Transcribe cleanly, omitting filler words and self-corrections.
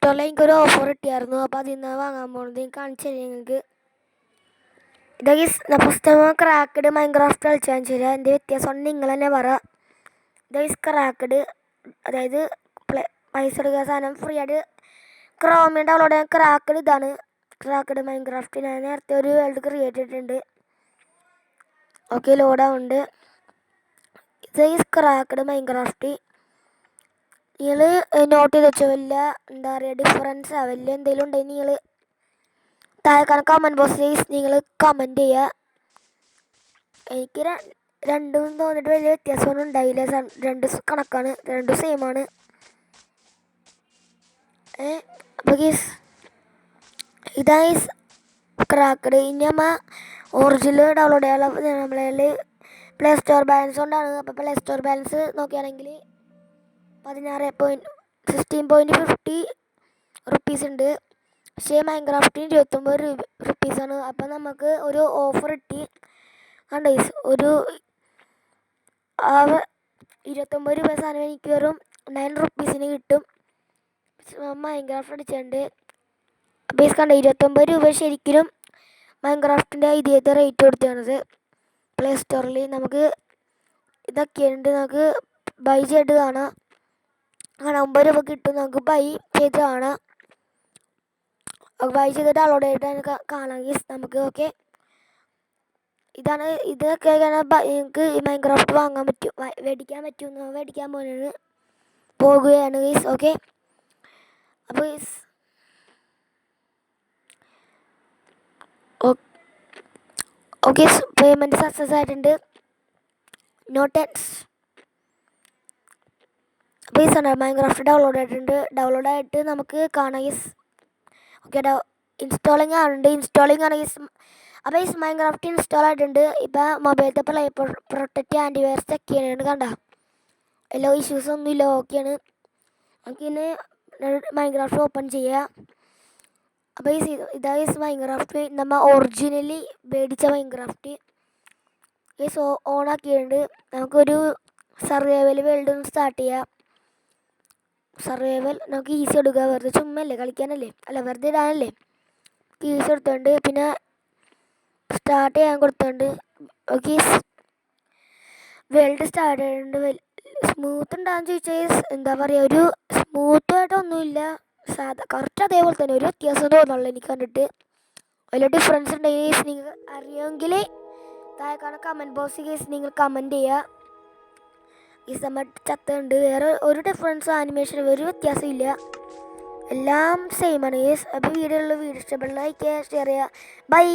സ്റ്റോറിൽ എനിക്കൊരു ഓഫർ കിട്ടിയായിരുന്നു. അപ്പോൾ അതിൽ നിന്ന് വാങ്ങാൻ പോകുന്നത് കാണിച്ചു തരാം നിങ്ങൾക്ക്. ഇതൊക്കെ ഫസ്റ്റ് ക്രാക്കഡ് മൈൻക്രാഫ്റ്റ് കളിച്ച് കാണിച്ചു തരാം. എൻ്റെ വ്യത്യാസം നിങ്ങൾ തന്നെ പറ. ഇതൊക്കെ ക്രാക്കഡ്, അതായത് പൈസ എടുക്കുക സാധനം ഫ്രീ ആയിട്ട് ക്രോമിൽ ഡൗൺലോഡ് ചെയ്യാൻ. ക്രാക്കഡ് ഇതാണ് ക്രാക്കഡ് മൈൻക്രാഫ്റ്റ്. ഞാൻ നേരത്തെ ഒരു വേൾഡ് ക്രിയേറ്റ് ചെയ്തിട്ടുണ്ട്. ഓക്കെ, ലോഡാവുന്നുണ്ട്. ഇത് ക്രാക്കഡ് മൈൻക്രാഫ്റ്റ്. നിങ്ങൾ നോട്ട് ചെയ്ത് വെച്ചോ. വല്ല എന്താ പറയുക ഡിഫറൻസ് ആവില്ല എന്തെങ്കിലും ഉണ്ടെങ്കിൽ നിങ്ങൾ താഴെ കമൻറ്റ് ബോക്സിൽ നിങ്ങൾ കമൻറ്റ് ചെയ്യുക. എനിക്ക് രണ്ടും തോന്നിയിട്ട് വലിയ വ്യത്യാസമൊന്നും ഉണ്ടായില്ല. രണ്ട് കണക്കാണ്, രണ്ടും സെയിമാണ്. അപ്പോൾ ഇതാണ് ക്രാക്കഡ്. ഇനി നമ്മൾ ഒറിജിനൽ ഡൗൺലോഡ് ചെയ്യാനുള്ള നമ്മളെ പ്ലേ സ്റ്റോർ ബാലൻസ് കൊണ്ടാണ്. അപ്പോൾ പ്ലേ സ്റ്റോർ ബാലൻസ് നോക്കുകയാണെങ്കിൽ 16.50 റുപ്പീസ് ഉണ്ട്. പക്ഷേ മൈൻക്രാഫ്റ്റിന് 29 റുപ്പീസാണ്. അപ്പം നമുക്ക് ഒരു ഓഫർ കിട്ടി. കണ്ടോ, ഒരു 29 രൂപ സാധനം എനിക്ക് വെറും 9 റുപ്പീസിന് കിട്ടും. മൈൻക്രാഫ്റ്റ് അടിച്ചിട്ടുണ്ട്. അപ്പോൾ കണ്ടോ 29 രൂപ ശരിക്കും മൈൻക്രാഫ്റ്റിൻ്റെ ഇതേ റേറ്റ് കൊടുത്തത്. പ്ലേ സ്റ്റോറിൽ നമുക്ക് ഇതൊക്കെയുണ്ട്. നമുക്ക് ബൈ ചെയ്ത് കാണാം. 9 രൂപ കിട്ടും. നമുക്ക് ബൈ ചെയ്ത് കാണാം. ബൈ ചെയ്ത് ഡൗൺലോഡ് ചെയ്തിട്ട് കാണാമെങ്കിൽ നമുക്ക്. ഓക്കെ, ഇതൊക്കെ നിങ്ങൾക്ക് മൈൻക്രാഫ്റ്റ് വാങ്ങാൻ പറ്റും, മേടിക്കാൻ പറ്റും. മേടിക്കാൻ പോകുകയാണ് ഗൈസ്. ഓക്കെ, അപ്പോൾ ഓക്കെ, പേയ്മെൻറ്റ് സക്സസ് ആയിട്ടുണ്ട്. നോട്ടൻസ് അപ്പോൾ മൈൻക്രാഫ്റ്റ് ഡൗൺലോഡ് ആയിട്ടുണ്ട്. ഡൗൺലോഡ് ആയിട്ട് നമുക്ക് കാണാം ഗൈസ്. ഓക്കെ, ഇൻസ്റ്റാളിങ് ആണ് ഗൈസ്. അപ്പോൾ മൈൻക്രാഫ്റ്റ് ഇൻസ്റ്റാൾ ആയിട്ടുണ്ട്. ഇപ്പോൾ മൊബൈലത്തെ പ്ലേ പ്രൊട്ടക്റ്റ് ആൻറ്റിവൈറസ് ചെക്ക് ചെയ്യാനാണ്. കണ്ട എല്ലാ ഇഷ്യൂസൊന്നും ഇല്ല, ഓക്കെയാണ്. നമുക്കിന്ന് മൈൻക്രാഫ്റ്റ് ഓപ്പൺ ചെയ്യാം. അപ്പോൾ ഇതാ മൈൻക്രാഫ്റ്റ് നമ്മൾ ഒറിജിനലി മേടിച്ച മൈൻക്രാഫ്റ്റ് ഓൺ ആക്കിയിട്ടുണ്ട്. നമുക്കൊരു സർവൈവൽ വേൾഡ് ഒന്ന് സ്റ്റാർട്ട് ചെയ്യാം. സർവൈവൽ നമുക്ക് ഈസി എടുക്കുക. വെറുതെ ചുമ്മല്ലേ കളിക്കാനല്ലേ, അല്ല വെറുതെ ഇടാനല്ലേ. ഈസി എടുത്തുകൊണ്ട് പിന്നെ സ്റ്റാർട്ട് ചെയ്യാൻ കൊടുത്തുകൊണ്ട്. ഓക്കെ, വേൾഡ് സ്റ്റാർട്ട് ചെയ്തിട്ടുണ്ട്. സ്മൂത്ത് ഉണ്ടാകുന്ന ചോദിച്ചാൽ എന്താ പറയുക, ഒരു സ്മൂത്തായിട്ടൊന്നുമില്ല, സാധാ കറക്റ്റ് അതേപോലെ തന്നെ. ഒരു വ്യത്യാസം തോന്നുള്ളൂ എനിക്ക് കണ്ടിട്ട്. വലിയ ഡിഫറൻസ് ഉണ്ടെങ്കിൽ നിങ്ങൾ അറിയുമെങ്കിൽ താഴെ കമൻറ്റ് ബോക്സിൽ നിങ്ങൾ കമൻറ്റ് ചെയ്യുക. നമ്മൾ ചത്തുണ്ട്. വേറെ ഒരു ഡിഫറൻസ് ആനിമേഷൻ ഒരു വ്യത്യാസം ഇല്ല, എല്ലാം സെയിമാണ്. അപ്പോൾ വീഡിയോ ഇഷ്ടപ്പെടുന്ന ലൈക്ക് ചെയ്യുക, ഷെയർ ചെയ്യുക. ബൈ.